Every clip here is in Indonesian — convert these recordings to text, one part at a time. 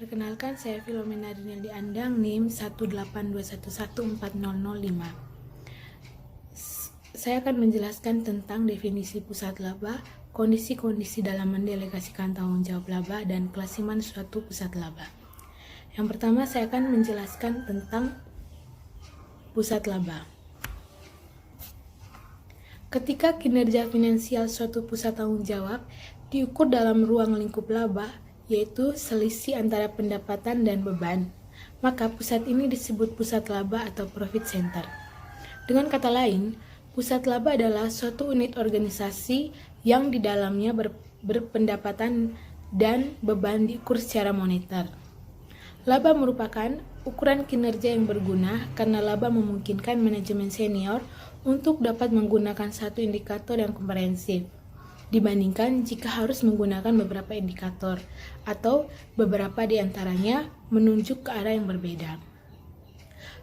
Perkenalkan, saya Filomena Rinaldi Andang, NIM 182114005. Saya akan menjelaskan tentang definisi pusat laba, kondisi-kondisi dalam mendelegasikan tanggung jawab laba, dan kelasiman suatu pusat laba. Yang pertama, saya akan menjelaskan tentang pusat laba. Ketika kinerja finansial suatu pusat tanggung jawab diukur dalam ruang lingkup laba, yaitu selisih antara pendapatan dan beban, maka pusat ini disebut pusat laba atau profit center. Dengan kata lain, pusat laba adalah suatu unit organisasi yang di dalamnya berpendapatan dan beban diukur secara moneter. Laba merupakan ukuran kinerja yang berguna karena laba memungkinkan manajemen senior untuk dapat menggunakan satu indikator yang komprehensif dibandingkan jika harus menggunakan beberapa indikator atau beberapa di antaranya menunjuk ke arah yang berbeda.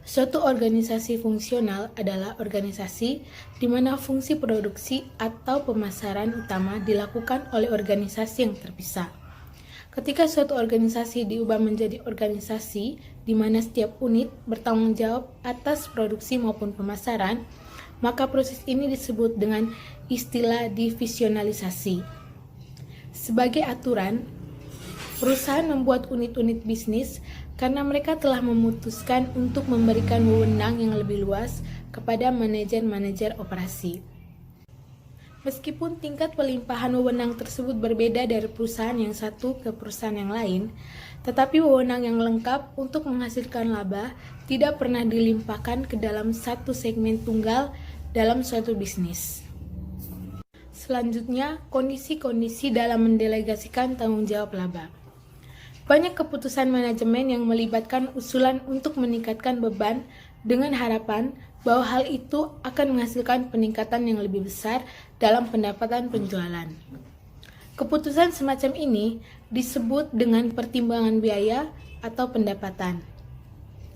Suatu organisasi fungsional adalah organisasi di mana fungsi produksi atau pemasaran utama dilakukan oleh organisasi yang terpisah. Ketika suatu organisasi diubah menjadi organisasi di mana setiap unit bertanggung jawab atas produksi maupun pemasaran, maka proses ini disebut dengan istilah divisionalisasi. Sebagai aturan, perusahaan membuat unit-unit bisnis karena mereka telah memutuskan untuk memberikan wewenang yang lebih luas kepada manajer-manajer operasi. Meskipun tingkat pelimpahan wewenang tersebut berbeda dari perusahaan yang satu ke perusahaan yang lain, tetapi wewenang yang lengkap untuk menghasilkan laba tidak pernah dilimpahkan ke dalam satu segmen tunggal dalam suatu bisnis. Selanjutnya, kondisi-kondisi dalam mendelegasikan tanggung jawab laba. Banyak keputusan manajemen yang melibatkan usulan untuk meningkatkan beban dengan harapan bahwa hal itu akan menghasilkan peningkatan yang lebih besar dalam pendapatan penjualan. Keputusan semacam ini disebut dengan pertimbangan biaya atau pendapatan,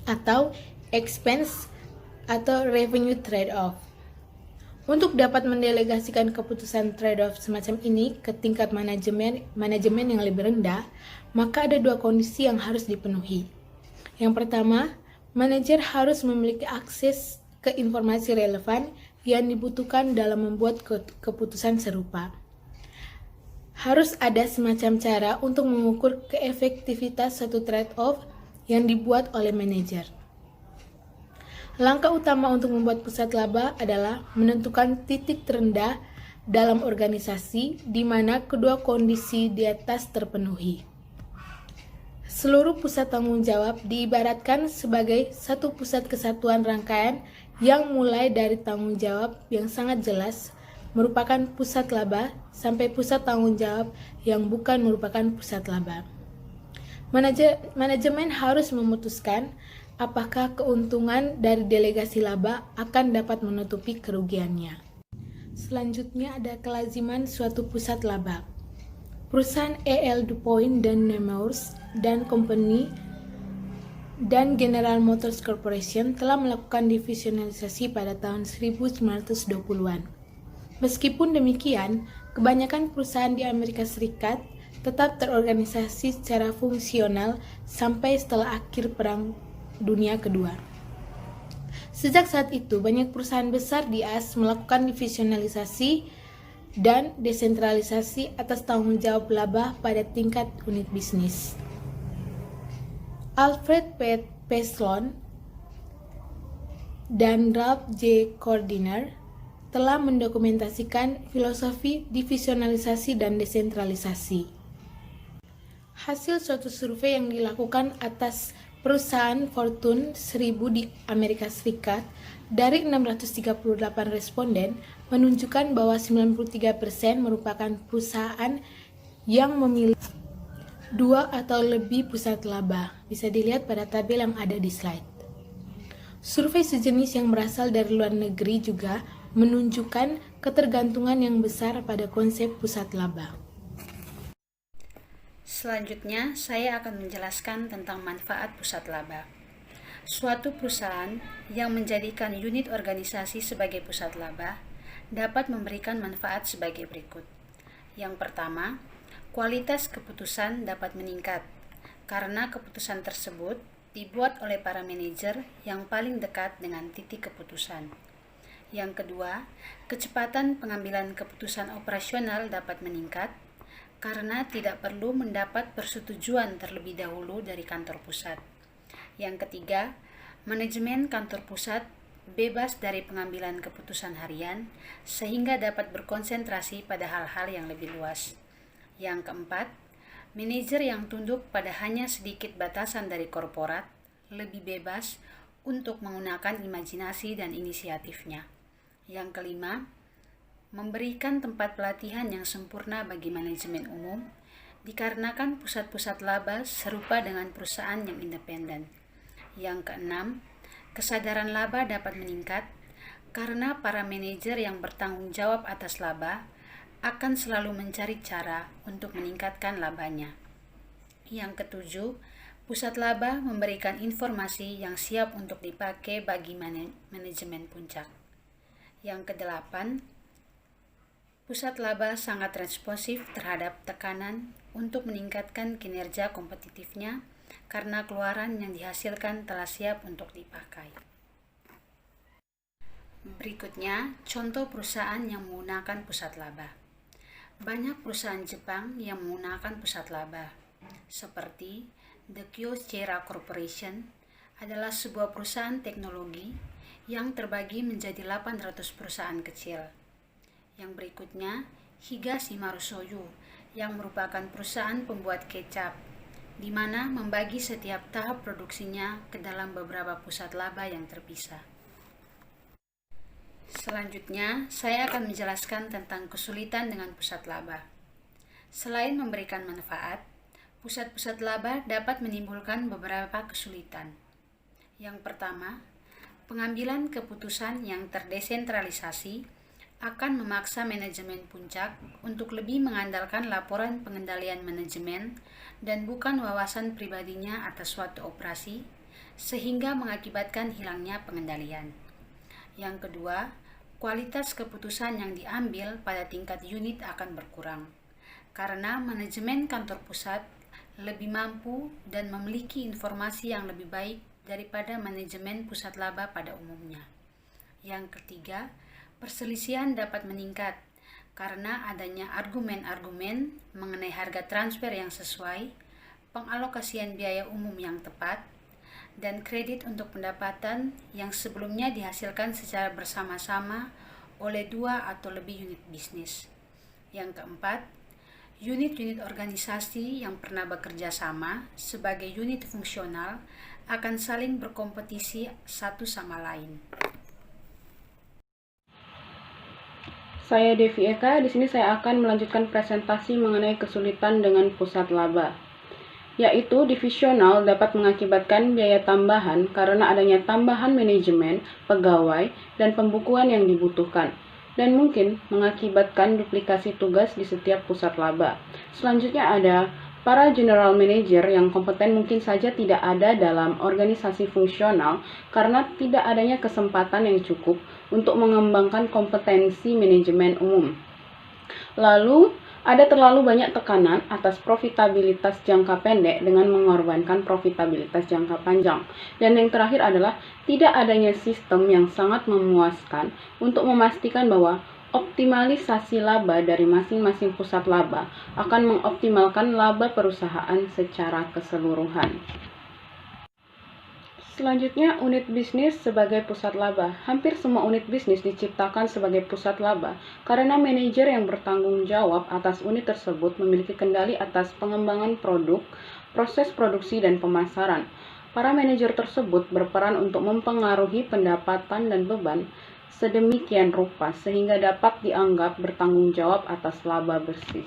atau expense atau revenue trade-off. Untuk dapat mendelegasikan keputusan trade-off semacam ini ke tingkat manajemen yang lebih rendah, maka ada dua kondisi yang harus dipenuhi. Yang pertama, manajer harus memiliki akses ke informasi relevan yang dibutuhkan dalam membuat keputusan serupa. Harus ada semacam cara untuk mengukur keefektivitas suatu trade-off yang dibuat oleh manajer. Langkah utama untuk membuat pusat laba adalah menentukan titik terendah dalam organisasi di mana kedua kondisi di atas terpenuhi. Seluruh pusat tanggung jawab diibaratkan sebagai satu pusat kesatuan rangkaian yang mulai dari tanggung jawab yang sangat jelas merupakan pusat laba sampai pusat tanggung jawab yang bukan merupakan pusat laba. Manajemen harus memutuskan apakah keuntungan dari delegasi laba akan dapat menutupi kerugiannya. Selanjutnya ada kelaziman suatu pusat laba. Perusahaan E.L. DuPont dan Nemours dan Company dan General Motors Corporation telah melakukan divisionalisasi pada tahun 1920-an. Meskipun demikian, kebanyakan perusahaan di Amerika Serikat tetap terorganisasi secara fungsional sampai setelah akhir Perang Dunia Kedua. Sejak saat itu, banyak perusahaan besar di AS melakukan divisionalisasi dan desentralisasi atas tanggung jawab laba pada tingkat unit bisnis. Alfred P. Sloan dan Ralph J. Kordiner telah mendokumentasikan filosofi divisionalisasi dan desentralisasi. Hasil suatu survei yang dilakukan atas perusahaan Fortune 1000 di Amerika Serikat dari 638 responden menunjukkan bahwa 93% merupakan perusahaan yang memiliki dua atau lebih pusat laba. Bisa dilihat pada tabel yang ada di slide. Survei sejenis yang berasal dari luar negeri juga menunjukkan ketergantungan yang besar pada konsep pusat laba. Selanjutnya, saya akan menjelaskan tentang manfaat pusat laba. Suatu perusahaan yang menjadikan unit organisasi sebagai pusat laba dapat memberikan manfaat sebagai berikut. Yang pertama, kualitas keputusan dapat meningkat karena keputusan tersebut dibuat oleh para manajer yang paling dekat dengan titik keputusan. Yang kedua, kecepatan pengambilan keputusan operasional dapat meningkat karena tidak perlu mendapat persetujuan terlebih dahulu dari kantor pusat. Yang ketiga, manajemen kantor pusat bebas dari pengambilan keputusan harian sehingga dapat berkonsentrasi pada hal-hal yang lebih luas. Yang keempat, manajer yang tunduk pada hanya sedikit batasan dari korporat lebih bebas untuk menggunakan imajinasi dan inisiatifnya. Yang kelima, memberikan tempat pelatihan yang sempurna bagi manajemen umum dikarenakan pusat-pusat laba serupa dengan perusahaan yang independen. Yang keenam, kesadaran laba dapat meningkat karena para manajer yang bertanggung jawab atas laba akan selalu mencari cara untuk meningkatkan labanya. Yang ketujuh, pusat laba memberikan informasi yang siap untuk dipakai bagi manajemen puncak. Yang kedelapan, pusat laba sangat responsif terhadap tekanan untuk meningkatkan kinerja kompetitifnya karena keluaran yang dihasilkan telah siap untuk dipakai. Berikutnya, contoh perusahaan yang menggunakan pusat laba. Banyak perusahaan Jepang yang menggunakan pusat laba, seperti The Kyocera Corporation adalah sebuah perusahaan teknologi yang terbagi menjadi 800 perusahaan kecil. Yang berikutnya, Higashimaru Shoyu yang merupakan perusahaan pembuat kecap, di mana membagi setiap tahap produksinya ke dalam beberapa pusat laba yang terpisah. Selanjutnya, saya akan menjelaskan tentang kesulitan dengan pusat laba. Selain memberikan manfaat, pusat-pusat laba dapat menimbulkan beberapa kesulitan. Yang pertama, pengambilan keputusan yang terdesentralisasi akan memaksa manajemen puncak untuk lebih mengandalkan laporan pengendalian manajemen dan bukan wawasan pribadinya atas suatu operasi, sehingga mengakibatkan hilangnya pengendalian. Yang kedua, kualitas keputusan yang diambil pada tingkat unit akan berkurang, karena manajemen kantor pusat lebih mampu dan memiliki informasi yang lebih baik daripada manajemen pusat laba pada umumnya. Yang ketiga, perselisihan dapat meningkat karena adanya argumen-argumen mengenai harga transfer yang sesuai, pengalokasian biaya umum yang tepat, dan kredit untuk pendapatan yang sebelumnya dihasilkan secara bersama-sama oleh 2 atau lebih unit bisnis. Yang keempat, unit-unit organisasi yang pernah bekerja sama sebagai unit fungsional akan saling berkompetisi satu sama lain. Saya Devi Eka, di sini saya akan melanjutkan presentasi mengenai kesulitan dengan pusat laba, yaitu divisional dapat mengakibatkan biaya tambahan karena adanya tambahan manajemen, pegawai, dan pembukuan yang dibutuhkan, dan mungkin mengakibatkan duplikasi tugas di setiap pusat laba. Selanjutnya ada para general manager yang kompeten mungkin saja tidak ada dalam organisasi fungsional karena tidak adanya kesempatan yang cukup untuk mengembangkan kompetensi manajemen umum. Lalu, ada terlalu banyak tekanan atas profitabilitas jangka pendek dengan mengorbankan profitabilitas jangka panjang. Dan yang terakhir adalah tidak adanya sistem yang sangat memuaskan untuk memastikan bahwa optimalisasi laba dari masing-masing pusat laba akan mengoptimalkan laba perusahaan secara keseluruhan. Selanjutnya, unit bisnis sebagai pusat laba. Hampir semua unit bisnis diciptakan sebagai pusat laba karena manajer yang bertanggung jawab atas unit tersebut memiliki kendali atas pengembangan produk, proses produksi, dan pemasaran. Para manajer tersebut berperan untuk mempengaruhi pendapatan dan beban sedemikian rupa sehingga dapat dianggap bertanggung jawab atas laba bersih.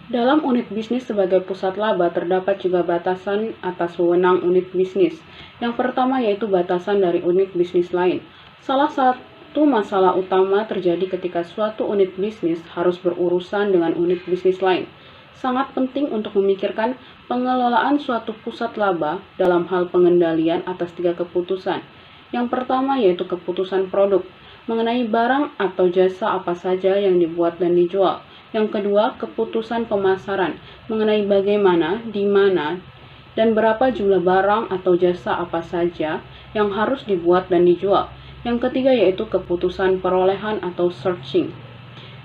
Dalam unit bisnis sebagai pusat laba terdapat juga batasan atas wewenang unit bisnis. Yang pertama yaitu batasan dari unit bisnis lain. Salah satu masalah utama terjadi ketika suatu unit bisnis harus berurusan dengan unit bisnis lain. Sangat penting untuk memikirkan pengelolaan suatu pusat laba dalam hal pengendalian atas 3 keputusan. Yang pertama yaitu keputusan produk, mengenai barang atau jasa apa saja yang dibuat dan dijual. Yang kedua, keputusan pemasaran mengenai bagaimana, di mana, dan berapa jumlah barang atau jasa apa saja yang harus dibuat dan dijual. Yang ketiga yaitu keputusan perolehan atau searching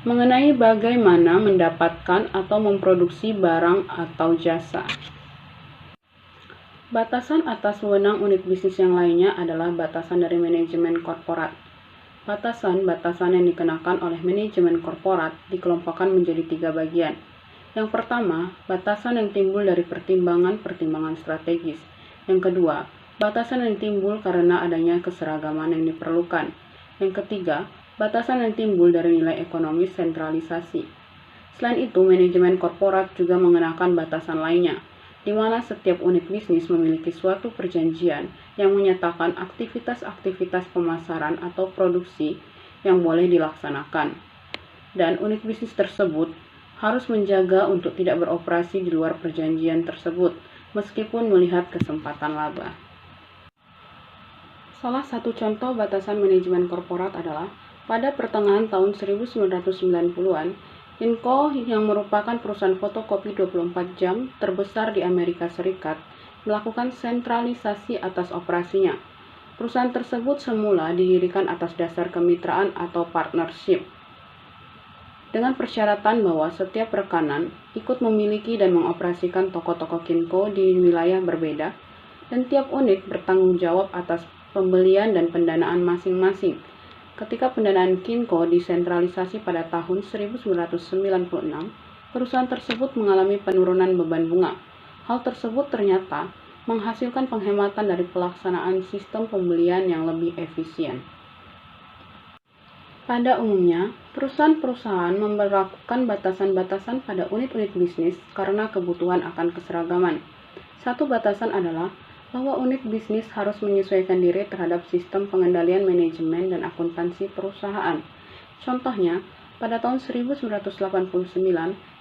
mengenai bagaimana mendapatkan atau memproduksi barang atau jasa. Batasan atas wewenang unit bisnis yang lainnya adalah batasan dari manajemen korporat. Batasan-batasan yang dikenakan oleh manajemen korporat dikelompokkan menjadi 3 bagian. Yang pertama, batasan yang timbul dari pertimbangan-pertimbangan strategis. Yang kedua, batasan yang timbul karena adanya keseragaman yang diperlukan. Yang ketiga, batasan yang timbul dari nilai ekonomis sentralisasi. Selain itu, manajemen korporat juga mengenakan batasan lainnya, di mana setiap unit bisnis memiliki suatu perjanjian yang menyatakan aktivitas-aktivitas pemasaran atau produksi yang boleh dilaksanakan. Dan unit bisnis tersebut harus menjaga untuk tidak beroperasi di luar perjanjian tersebut, meskipun melihat kesempatan laba. Salah satu contoh batasan manajemen korporat adalah pada pertengahan tahun 1990-an, Kinko yang merupakan perusahaan fotokopi 24 jam terbesar di Amerika Serikat melakukan sentralisasi atas operasinya. Perusahaan tersebut semula didirikan atas dasar kemitraan atau partnership, dengan persyaratan bahwa setiap rekanan ikut memiliki dan mengoperasikan toko-toko Kinko di wilayah berbeda, dan tiap unit bertanggung jawab atas pembelian dan pendanaan masing-masing. Ketika pendanaan Kinko disentralisasi pada tahun 1996, perusahaan tersebut mengalami penurunan beban bunga. Hal tersebut ternyata menghasilkan penghematan dari pelaksanaan sistem pembelian yang lebih efisien. Pada umumnya, perusahaan-perusahaan memberlakukan batasan-batasan pada unit-unit bisnis karena kebutuhan akan keseragaman. Satu batasan adalah bahwa unit bisnis harus menyesuaikan diri terhadap sistem pengendalian manajemen dan akuntansi perusahaan. Contohnya, pada tahun 1989,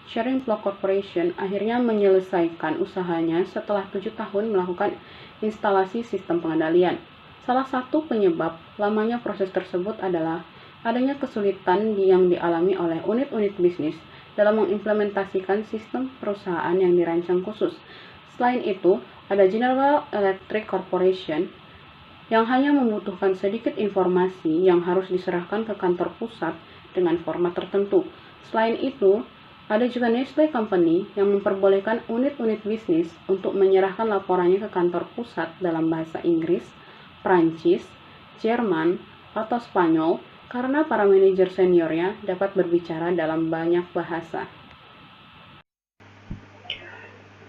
Charing Block Corporation akhirnya menyelesaikan usahanya setelah 7 tahun melakukan instalasi sistem pengendalian. Salah satu penyebab lamanya proses tersebut adalah adanya kesulitan yang dialami oleh unit-unit bisnis dalam mengimplementasikan sistem perusahaan yang dirancang khusus. Selain itu, ada General Electric Corporation yang hanya membutuhkan sedikit informasi yang harus diserahkan ke kantor pusat dengan format tertentu. Selain itu, ada juga Nestle Company yang memperbolehkan unit-unit bisnis untuk menyerahkan laporannya ke kantor pusat dalam bahasa Inggris, Prancis, Jerman, atau Spanyol karena para manajer seniornya dapat berbicara dalam banyak bahasa.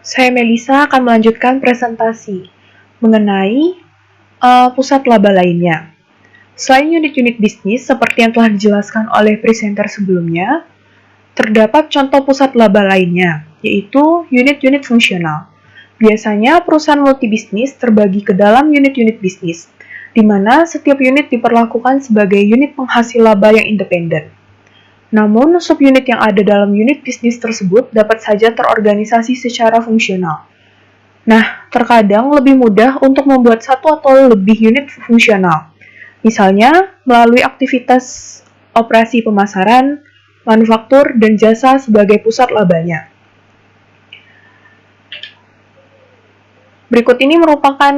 Saya Melisa akan melanjutkan presentasi mengenai pusat laba lainnya. Selain unit-unit bisnis seperti yang telah dijelaskan oleh presenter sebelumnya, terdapat contoh pusat laba lainnya, yaitu unit-unit fungsional. Biasanya perusahaan multibisnis terbagi ke dalam unit-unit bisnis, di mana setiap unit diperlakukan sebagai unit penghasil laba yang independen. Namun, subunit yang ada dalam unit bisnis tersebut dapat saja terorganisasi secara fungsional. Nah, terkadang lebih mudah untuk membuat satu atau lebih unit fungsional. Misalnya, melalui aktivitas operasi pemasaran, manufaktur, dan jasa sebagai pusat labanya. Berikut ini merupakan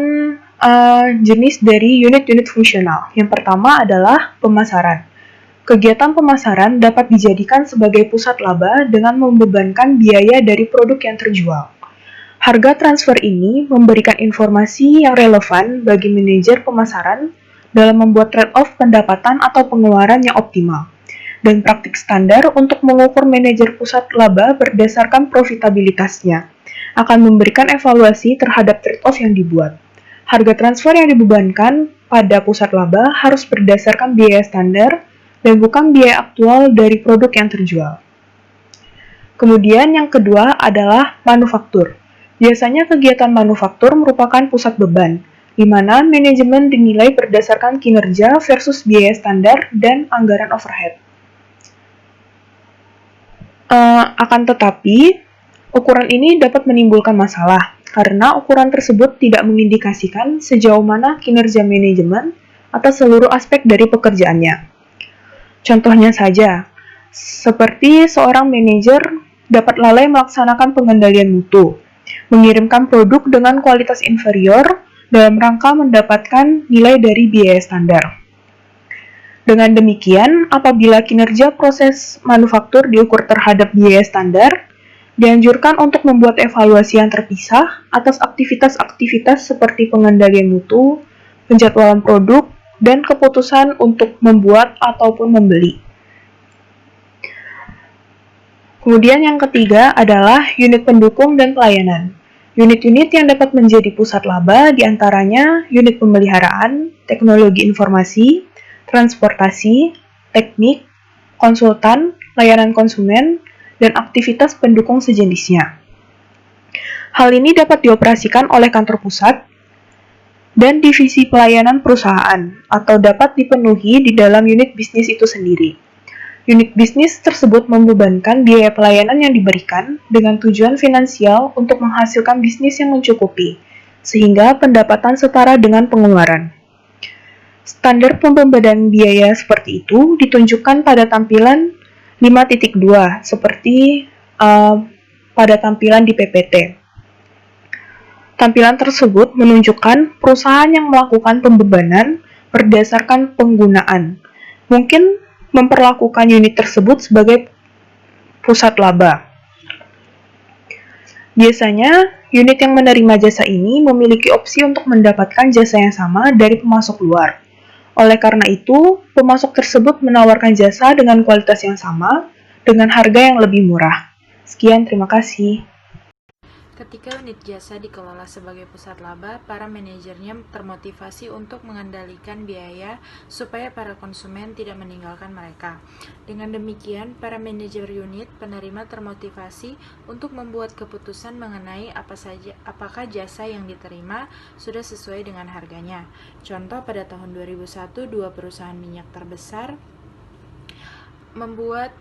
jenis dari unit-unit fungsional. Yang pertama adalah pemasaran. Kegiatan pemasaran dapat dijadikan sebagai pusat laba dengan membebankan biaya dari produk yang terjual. Harga transfer ini memberikan informasi yang relevan bagi manajer pemasaran dalam membuat trade-off pendapatan atau pengeluaran yang optimal, dan praktik standar untuk mengukur manajer pusat laba berdasarkan profitabilitasnya akan memberikan evaluasi terhadap trade-off yang dibuat. Harga transfer yang dibebankan pada pusat laba harus berdasarkan biaya standar dan bukan biaya aktual dari produk yang terjual. Kemudian yang kedua adalah manufaktur. Biasanya kegiatan manufaktur merupakan pusat beban, di mana manajemen dinilai berdasarkan kinerja versus biaya standar dan anggaran overhead. Akan tetapi, ukuran ini dapat menimbulkan masalah, karena ukuran tersebut tidak mengindikasikan sejauh mana kinerja manajemen atas seluruh aspek dari pekerjaannya. Contohnya saja, seperti seorang manajer dapat lalai melaksanakan pengendalian mutu, mengirimkan produk dengan kualitas inferior dalam rangka mendapatkan nilai dari biaya standar. Dengan demikian, apabila kinerja proses manufaktur diukur terhadap biaya standar, dianjurkan untuk membuat evaluasi yang terpisah atas aktivitas-aktivitas seperti pengendalian mutu, penjadwalan produk, dan keputusan untuk membuat ataupun membeli. Kemudian yang ketiga adalah unit pendukung dan pelayanan. Unit-unit yang dapat menjadi pusat laba diantaranya unit pemeliharaan, teknologi informasi, transportasi, teknik, konsultan, layanan konsumen, dan aktivitas pendukung sejenisnya. Hal ini dapat dioperasikan oleh kantor pusat dan divisi pelayanan perusahaan atau dapat dipenuhi di dalam unit bisnis itu sendiri. Unit bisnis tersebut membebankan biaya pelayanan yang diberikan dengan tujuan finansial untuk menghasilkan bisnis yang mencukupi, sehingga pendapatan setara dengan pengeluaran. Standar pembebanan biaya seperti itu ditunjukkan pada tampilan 5.2 seperti pada tampilan di PPT. Tampilan tersebut menunjukkan perusahaan yang melakukan pembebanan berdasarkan penggunaan. Mungkin memperlakukan unit tersebut sebagai pusat laba. Biasanya, unit yang menerima jasa ini memiliki opsi untuk mendapatkan jasa yang sama dari pemasok luar. Oleh karena itu, pemasok tersebut menawarkan jasa dengan kualitas yang sama, dengan harga yang lebih murah. Sekian, terima kasih. Ketika unit jasa dikelola sebagai pusat laba, para manajernya termotivasi untuk mengendalikan biaya supaya para konsumen tidak meninggalkan mereka. Dengan demikian, para manajer unit penerima termotivasi untuk membuat keputusan mengenai apakah jasa yang diterima sudah sesuai dengan harganya. Contoh, pada tahun 2001, 2 perusahaan minyak terbesar membuat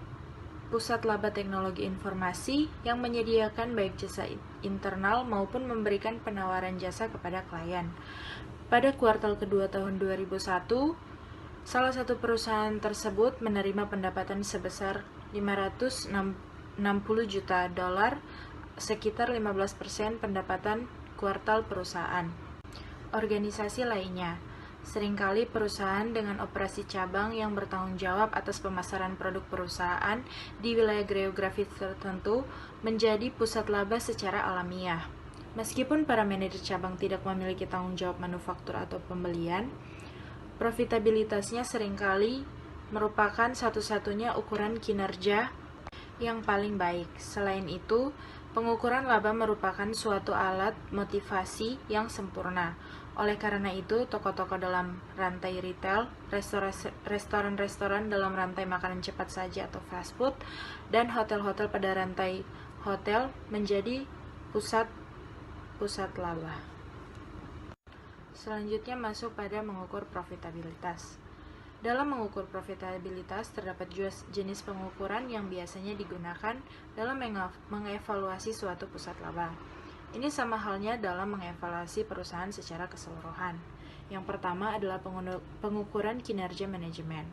pusat laba teknologi informasi yang menyediakan baik jasa internal maupun memberikan penawaran jasa kepada klien. Pada kuartal kedua tahun 2001, salah satu perusahaan tersebut menerima pendapatan sebesar $560 juta, sekitar 15% pendapatan kuartal perusahaan. Organisasi lainnya. Seringkali perusahaan dengan operasi cabang yang bertanggung jawab atas pemasaran produk perusahaan di wilayah geografi tertentu menjadi pusat laba secara alamiah. Meskipun para manajer cabang tidak memiliki tanggung jawab manufaktur atau pembelian, profitabilitasnya seringkali merupakan satu-satunya ukuran kinerja yang paling baik. Selain itu, pengukuran laba merupakan suatu alat motivasi yang sempurna. Oleh karena itu, toko-toko dalam rantai retail, restoran-restoran dalam rantai makanan cepat saji atau fast food, dan hotel-hotel pada rantai hotel menjadi pusat laba. Selanjutnya masuk pada mengukur profitabilitas. Dalam mengukur profitabilitas, terdapat jenis pengukuran yang biasanya digunakan dalam mengevaluasi suatu pusat laba. Ini sama halnya dalam mengevaluasi perusahaan secara keseluruhan. Yang pertama adalah pengukuran kinerja manajemen.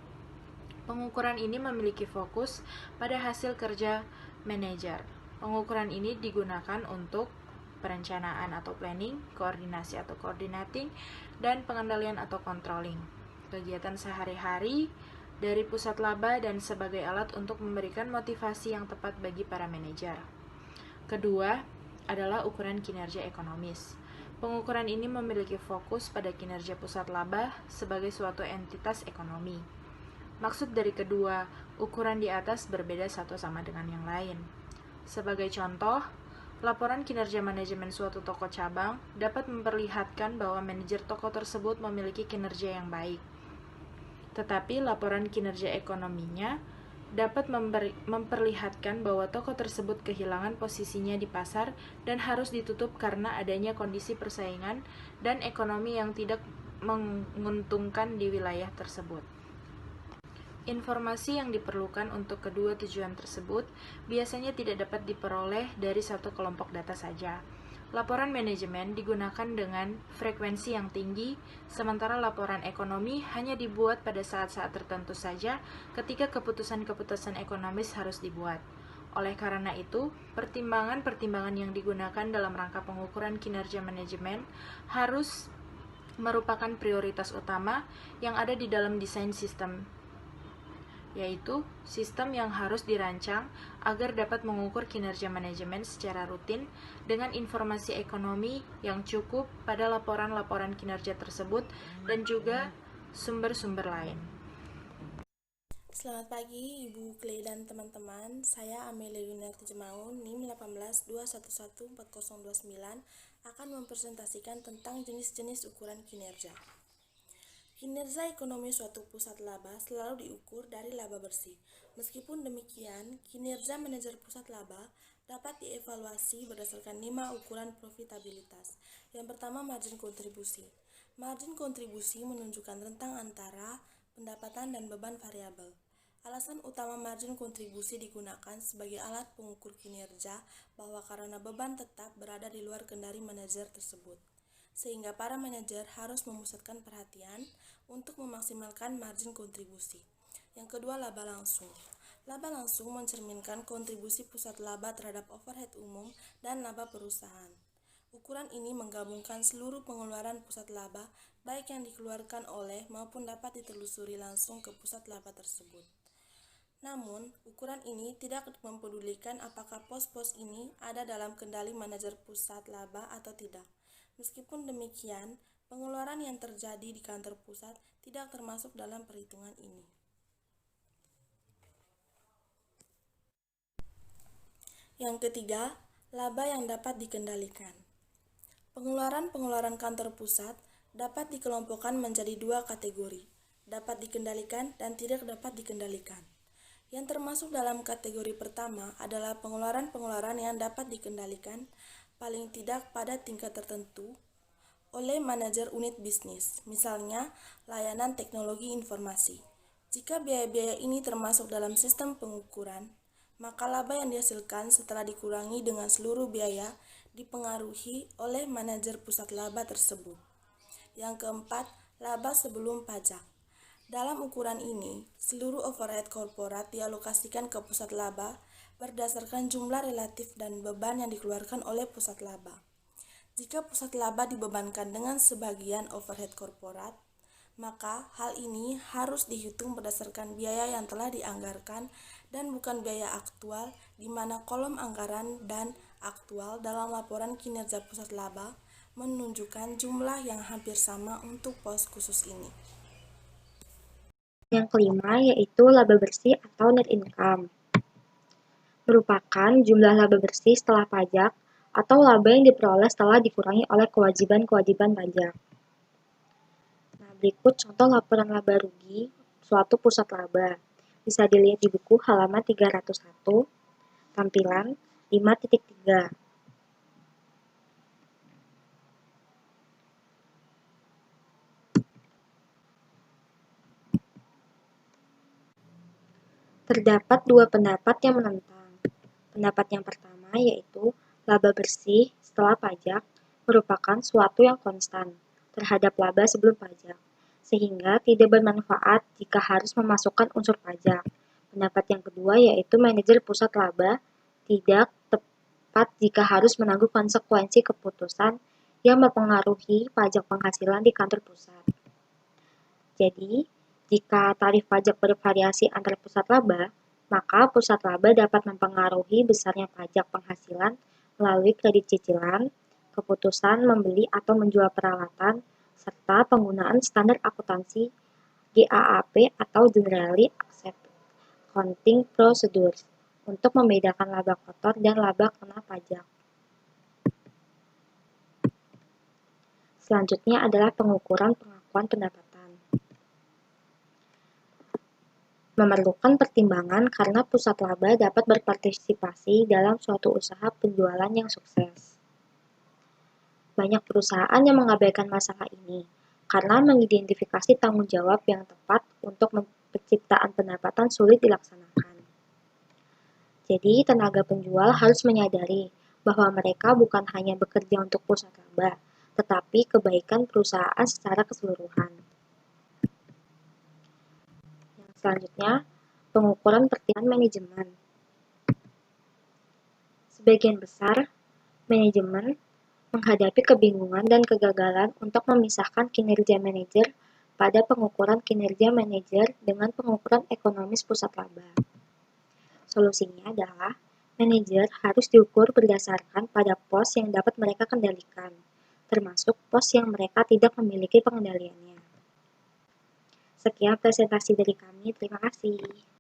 Pengukuran ini memiliki fokus pada hasil kerja manajer. Pengukuran ini digunakan untuk perencanaan atau planning, koordinasi atau coordinating, dan pengendalian atau controlling. Kegiatan sehari-hari dari pusat laba dan sebagai alat untuk memberikan motivasi yang tepat bagi para manajer. Kedua adalah ukuran kinerja ekonomis. Pengukuran ini memiliki fokus pada kinerja pusat laba sebagai suatu entitas ekonomi. Maksud dari kedua ukuran di atas berbeda satu sama dengan yang lain. Sebagai contoh, laporan kinerja manajemen suatu toko cabang dapat memperlihatkan bahwa manajer toko tersebut memiliki kinerja yang baik. Tetapi laporan kinerja ekonominya dapat memperlihatkan bahwa toko tersebut kehilangan posisinya di pasar dan harus ditutup karena adanya kondisi persaingan dan ekonomi yang tidak menguntungkan di wilayah tersebut. Informasi yang diperlukan untuk kedua tujuan tersebut biasanya tidak dapat diperoleh dari satu kelompok data saja. Laporan manajemen digunakan dengan frekuensi yang tinggi, sementara laporan ekonomi hanya dibuat pada saat-saat tertentu saja ketika keputusan-keputusan ekonomis harus dibuat. Oleh karena itu, pertimbangan-pertimbangan yang digunakan dalam rangka pengukuran kinerja manajemen harus merupakan prioritas utama yang ada di dalam desain sistem, yaitu sistem yang harus dirancang agar dapat mengukur kinerja manajemen secara rutin dengan informasi ekonomi yang cukup pada laporan-laporan kinerja tersebut dan juga sumber-sumber lain. Selamat pagi Ibu Clay dan teman-teman, saya Amelia Yunarti Jemaun, NIM 182114029 akan mempresentasikan tentang jenis-jenis ukuran kinerja. Kinerja ekonomi suatu pusat laba selalu diukur dari laba bersih. Meskipun demikian, kinerja manajer pusat laba dapat dievaluasi berdasarkan 5 ukuran profitabilitas. Yang pertama, margin kontribusi. Margin kontribusi menunjukkan rentang antara pendapatan dan beban variabel. Alasan utama margin kontribusi digunakan sebagai alat pengukur kinerja bahwa karena beban tetap berada di luar kendali manajer tersebut, sehingga para manajer harus memusatkan perhatian untuk memaksimalkan margin kontribusi. Yang kedua, laba langsung. Laba langsung mencerminkan kontribusi pusat laba terhadap overhead umum dan laba perusahaan. Ukuran ini menggabungkan seluruh pengeluaran pusat laba, baik yang dikeluarkan oleh maupun dapat ditelusuri langsung ke pusat laba tersebut. Namun, ukuran ini tidak mempedulikan apakah pos-pos ini ada dalam kendali manajer pusat laba atau tidak. Meskipun demikian, pengeluaran yang terjadi di kantor pusat tidak termasuk dalam perhitungan ini. Yang ketiga, laba yang dapat dikendalikan. Pengeluaran-pengeluaran kantor pusat dapat dikelompokkan menjadi 2 kategori, dapat dikendalikan dan tidak dapat dikendalikan. Yang termasuk dalam kategori pertama adalah pengeluaran-pengeluaran yang dapat dikendalikan, paling tidak pada tingkat tertentu, oleh manajer unit bisnis, misalnya layanan teknologi informasi. Jika biaya-biaya ini termasuk dalam sistem pengukuran, maka laba yang dihasilkan setelah dikurangi dengan seluruh biaya dipengaruhi oleh manajer pusat laba tersebut. Yang keempat, laba sebelum pajak. Dalam ukuran ini, seluruh overhead korporat dialokasikan ke pusat laba berdasarkan jumlah relatif dan beban yang dikeluarkan oleh pusat laba. Jika pusat laba dibebankan dengan sebagian overhead korporat, maka hal ini harus dihitung berdasarkan biaya yang telah dianggarkan dan bukan biaya aktual, di mana kolom anggaran dan aktual dalam laporan kinerja pusat laba menunjukkan jumlah yang hampir sama untuk pos khusus ini. Yang kelima yaitu laba bersih atau net income. Merupakan jumlah laba bersih setelah pajak atau laba yang diperoleh setelah dikurangi oleh kewajiban-kewajiban pajak. Nah, berikut contoh laporan laba rugi suatu pusat laba. Bisa dilihat di buku halaman 301, tampilan 5.3. Terdapat 2 pendapat yang menentang. Pendapat yang pertama yaitu laba bersih setelah pajak merupakan suatu yang konstan terhadap laba sebelum pajak, sehingga tidak bermanfaat jika harus memasukkan unsur pajak. Pendapat yang kedua yaitu manajer pusat laba tidak tepat jika harus menanggung konsekuensi keputusan yang mempengaruhi pajak penghasilan di kantor pusat. Jadi, jika tarif pajak bervariasi antar pusat laba, maka pusat laba dapat mempengaruhi besarnya pajak penghasilan melalui kredit cicilan, keputusan membeli atau menjual peralatan, serta penggunaan standar akuntansi GAAP atau Generally Accepted Accounting Procedures untuk membedakan laba kotor dan laba kena pajak. Selanjutnya adalah pengukuran pengakuan pendapatan. Memerlukan pertimbangan karena pusat laba dapat berpartisipasi dalam suatu usaha penjualan yang sukses. Banyak perusahaan yang mengabaikan masalah ini karena mengidentifikasi tanggung jawab yang tepat untuk penciptaan pendapatan sulit dilaksanakan. Jadi, tenaga penjual harus menyadari bahwa mereka bukan hanya bekerja untuk pusat laba, tetapi kebaikan perusahaan secara keseluruhan. Yang selanjutnya, pengukuran pertimbangan manajemen. Sebagian besar manajemen menghadapi kebingungan dan kegagalan untuk memisahkan kinerja manajer pada pengukuran kinerja manajer dengan pengukuran ekonomis pusat laba. Solusinya adalah manajer harus diukur berdasarkan pada pos yang dapat mereka kendalikan, termasuk pos yang mereka tidak memiliki pengendaliannya. Sekian presentasi dari kami, terima kasih.